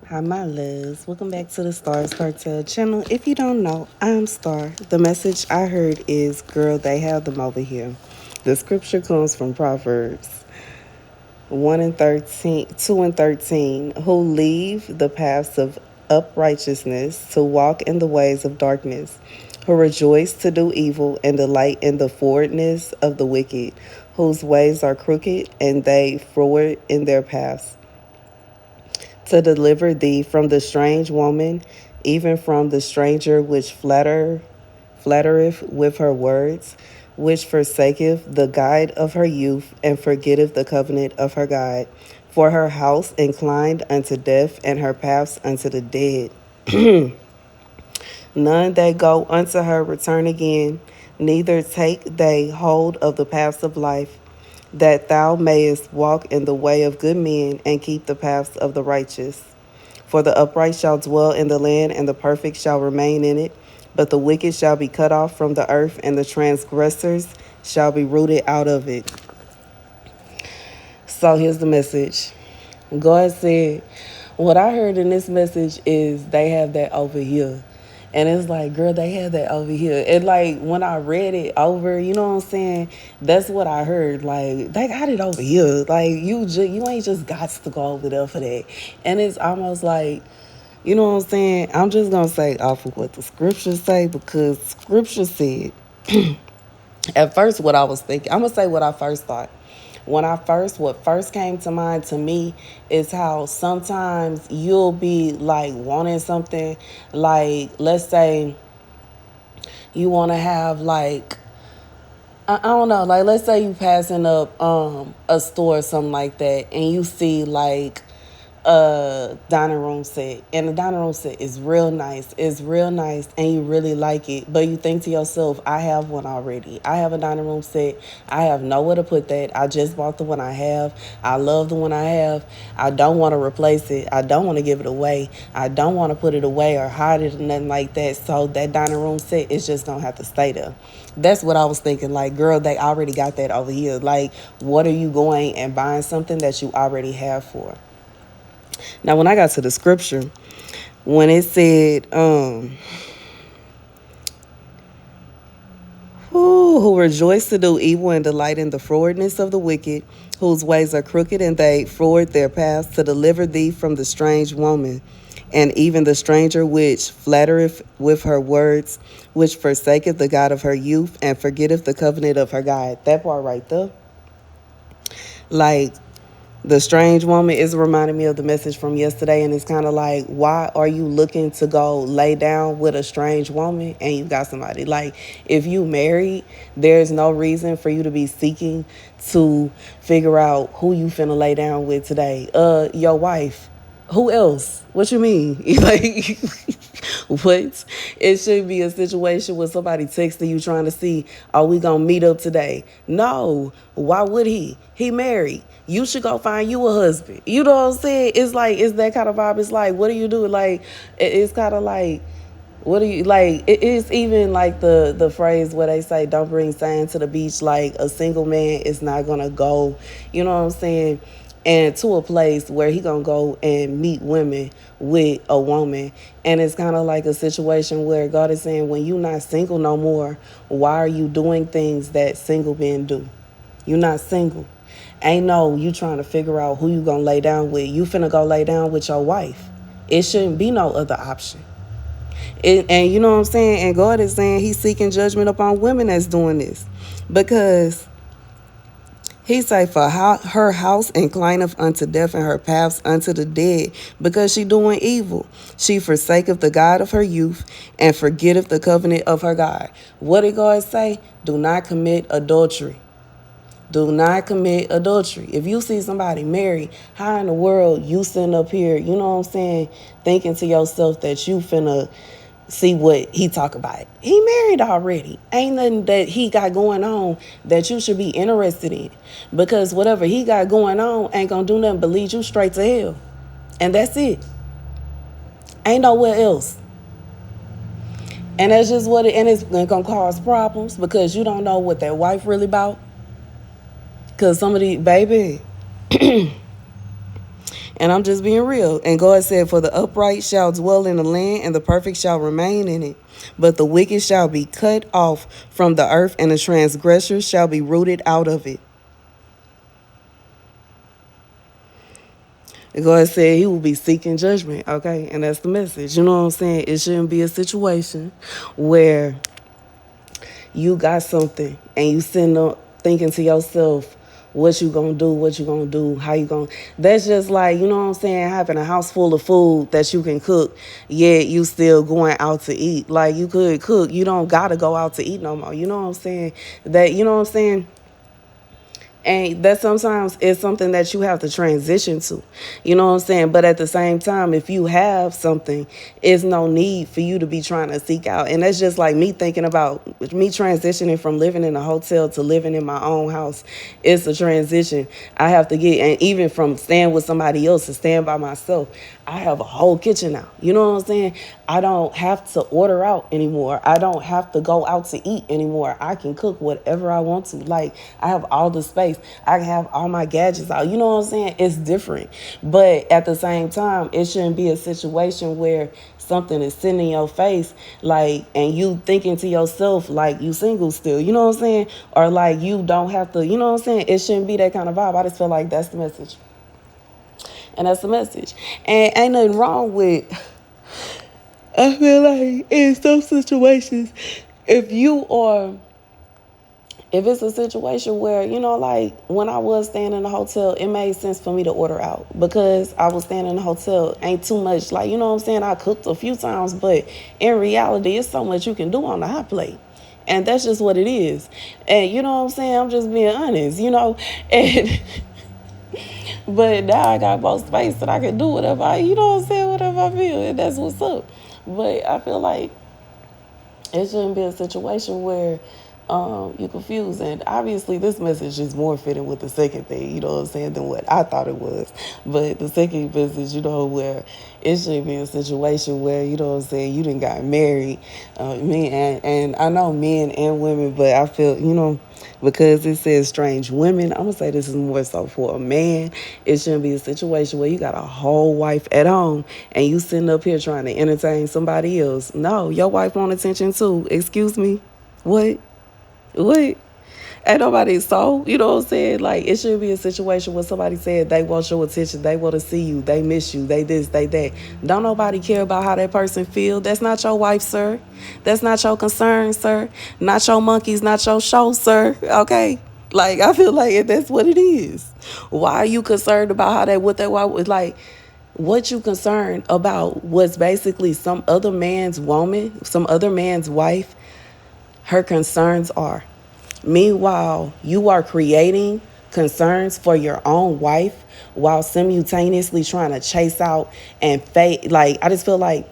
Hi, my loves. Welcome back to the Starscartel channel. If you don't know, I'm Star. The message I heard is, girl, they have them over here. The scripture comes from Proverbs 1 and 13, 2 and 13, who leave the paths of uprightness to walk in the ways of darkness, who rejoice to do evil and delight in the forwardness of the wicked, whose ways are crooked and they forward in their paths to deliver thee from the strange woman, even from the stranger which flattereth with her words, which forsaketh the guide of her youth, and forgetteth the covenant of her God. For her house inclined unto death, and her paths unto the dead. None that go unto her return again, neither take they hold of the paths of life, that thou mayest walk in the way of good men, and keep the paths of the righteous. For the upright shall dwell in the land, and the perfect shall remain in it. But the wicked shall be cut off from the earth, and the transgressors shall be rooted out of it. So here's the message. God said, what I heard in this message is they have that over here. And it's like, girl, they have that over here. And like when I read it over, you know what I'm saying? That's what I heard. Like, they got it over here. Like you ain't just got to go over there for that. And it's almost like, you know what I'm saying? I'm just gonna say off of what the scriptures say, because scripture said, at first what I was thinking, I'm gonna say what I first thought. What first came to mind to me is how sometimes you'll be like wanting something, like let's say you want to have like, I don't know, like let's say you passing up a store or something like that, and you see like a dining room set, and the dining room set is real nice. It's real nice, and you really like it, but you think to yourself, I have one already. I have a dining room set. I have nowhere to put that. I just bought the one I have. I love the one I have. I don't want to replace it. I don't want to give it away. I don't want to put it away or hide it or nothing like that. So that dining room set is just gonna have to stay there. That's what I was thinking. Like, girl, they already got that over here. Like, what are you going and buying something that you already have for? Now, when I got to the scripture, when it said, who rejoice to do evil and delight in the frowardness of the wicked, whose ways are crooked and they forward their paths, to deliver thee from the strange woman, and even the stranger which flattereth with her words, which forsaketh the God of her youth, and forgetteth the covenant of her God. That part right there. Like, the strange woman is reminding me of the message from yesterday, and it's kind of like, why are you looking to go lay down with a strange woman and you got somebody? Like, if you married, there's no reason for you to be seeking to figure out who you finna lay down with today. Your wife. Who else? What you mean? Like, what? It should be a situation with somebody texting you trying to see, are we gonna meet up today? No. Why would he? He married. You should go find you a husband. You know what I'm saying? It's like, it's that kind of vibe. It's like, what do you do? Like, it's kind of like, what do you like? It is even like the phrase where they say, don't bring sand to the beach. Like, a single man is not gonna go, you know what I'm saying, and to a place where he gonna go and meet women with a woman. And it's kind of like a situation where God is saying, when you're not single no more, why are you doing things that single men do? You're not single. Ain't no you trying to figure out who you gonna lay down with. You finna go lay down with your wife. It shouldn't be no other option. And you know what I'm saying? And God is saying he's seeking judgment upon women that's doing this. Because he say, for her house inclineth unto death, and her paths unto the dead, because she doing evil. She forsaketh the God of her youth, and forgetteth the covenant of her God. What did God say? Do not commit adultery. Do not commit adultery. If you see somebody married, how in the world you sitting up here, you know what I'm saying, thinking to yourself that you finna see what he talk about? He married already. Ain't nothing that he got going on that you should be interested in. Because whatever he got going on ain't gonna do nothing but lead you straight to hell. And that's it. Ain't nowhere else. And that's just what it, and it's gonna cause problems because you don't know what that wife really about. Because somebody, baby, And I'm just being real. And God said, for the upright shall dwell in the land, and the perfect shall remain in it. But the wicked shall be cut off from the earth, and the transgressors shall be rooted out of it. And God said he will be seeking judgment, okay? And that's the message. You know what I'm saying? It shouldn't be a situation where you got something and you sitting up thinking to yourself, what you gonna do, what you gonna do, how you gonna. That's just like, you know what I'm saying, having a house full of food that you can cook, yet you still going out to eat. Like, you could cook, you don't gotta go out to eat no more. You know what I'm saying? That, you know what I'm saying? And that sometimes is something that you have to transition to. You know what I'm saying? But at the same time, if you have something, it's no need for you to be trying to seek out. And that's just like me thinking about me transitioning from living in a hotel to living in my own house. It's a transition. I have to get, and even from staying with somebody else to staying by myself, I have a whole kitchen now. You know what I'm saying? I don't have to order out anymore. I don't have to go out to eat anymore. I can cook whatever I want to. Like, I have all the space. I can have all my gadgets out. You know what I'm saying? It's different. But at the same time, it shouldn't be a situation where something is sitting in your face, like, and you thinking to yourself, like, you single still. You know what I'm saying? Or like, you don't have to, you know what I'm saying? It shouldn't be that kind of vibe. I just feel like that's the message. And that's the message. And ain't nothing wrong with, I feel like in some situations, if it's a situation where, you know, like when I was staying in a hotel, it made sense for me to order out because I was staying in a hotel. Ain't too much, like, you know what I'm saying? I cooked a few times, but in reality, it's so much you can do on the hot plate. And that's just what it is. And you know what I'm saying? I'm just being honest, you know? And but now I got more space that I can do whatever you know what I'm saying, whatever I feel, and that's what's up. But I feel like it shouldn't be a situation where you're confused. And obviously this message is more fitting with the second thing, you know what I'm saying, than what I thought it was. But the second message, you know, where it should be a situation where, you know what I'm saying, you done got married. And I know men and women, but I feel, you know, because it says strange women, I'm going to say this is more so for a man. It shouldn't be a situation where you got a whole wife at home and you sitting up here trying to entertain somebody else. No, your wife want attention too. Excuse me? What? What? Ain't nobody so, you know what I'm saying? Like, it should be a situation where somebody said they want your attention, they want to see you, they miss you, they this, they that. Don't nobody care about how that person feel. That's not your wife, sir. That's not your concern, sir. Not your monkeys, not your show, sir. Okay? Like, I feel like that's what it is. Why are you concerned about how that, what that, why, like, what you concerned about was basically some other man's woman, some other man's wife, her concerns are. Meanwhile, you are creating concerns for your own wife while simultaneously trying to chase out and fake. Like, I just feel like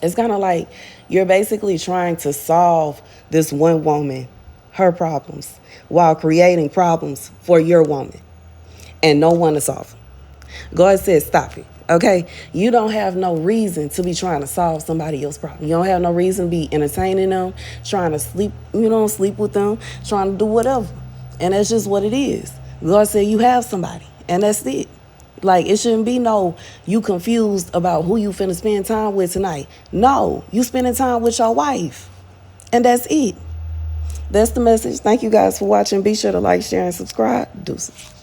it's kind of like you're basically trying to solve this one woman, her problems, while creating problems for your woman and no one to solve them. God said, stop it. Okay, you don't have no reason to be trying to solve somebody else's problem. You don't have no reason to be entertaining them, trying to sleep, you know, sleep with them, trying to do whatever. And that's just what it is. God said you have somebody, and that's it. Like, it shouldn't be no, you confused about who you finna spend time with tonight. No, you spending time with your wife, and that's it. That's the message. Thank you guys for watching. Be sure to like, share, and subscribe. Deuces.